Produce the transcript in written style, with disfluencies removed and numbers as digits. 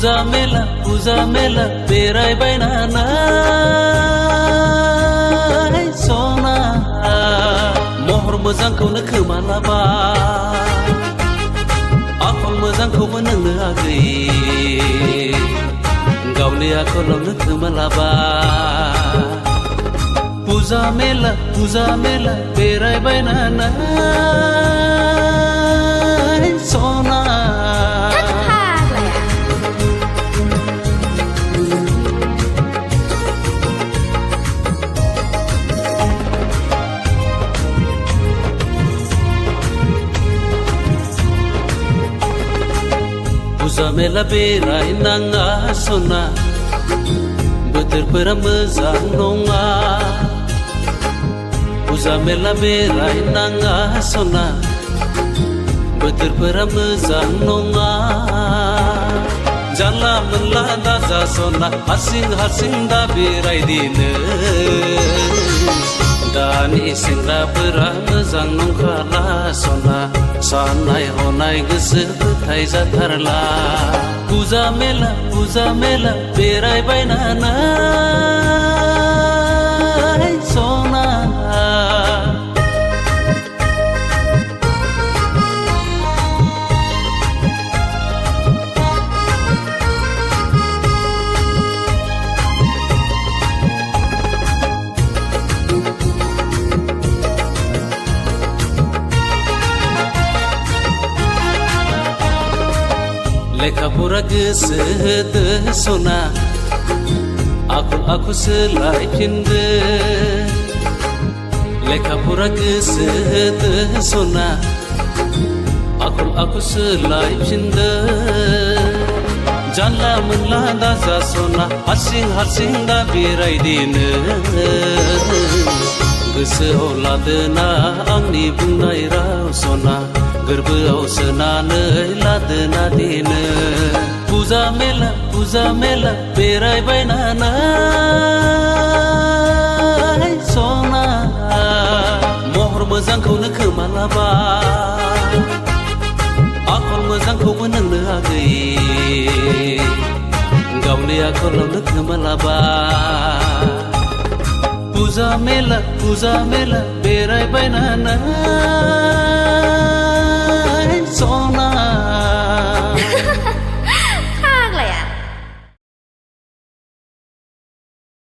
पुजा मेला बेरायबायनानै सना महर मोजांखौनो खोमालाबा आखल मोजांखौबो नोंनो आगै गावनि आखलावनो खोमालाबा पुजा मेला बेरायबायनानै सना पुजा मेला बेरायनाङा सना बोथोरफोरा मोजां नङा पुजा मेला बेरायनाङा सना बोथोरफोरा मोजां नङा जानला मोनला दाजा सना हारसिं दा बेरायदिनो दानि सेंग्राफोरा मोजां नंखाला सना साननाय हनाय गोसो फोथाय जाथारला पुजा मेला बेरायबायनानै सना लेखा फरा गोसो होदो सना आखल आखु सोलायफिनदो लेखा फरा गोसो होदो सना आखल आखु सोलायफिनदो जानला मोनला दाजा सना हारसिं दा बेरायदिनो गोसोआव लादोना आंनि बुंनाय राव सना गोरबोआव सोनानै लादोना दिनो पुजा मेला बेरायबायनानै सना महर मोजांखौनो खोमालाबा आखल मोजांखौबो नोंनो आगै गावनि आखलावनो खोमालाबा पुजा मेला बेरायबायनानै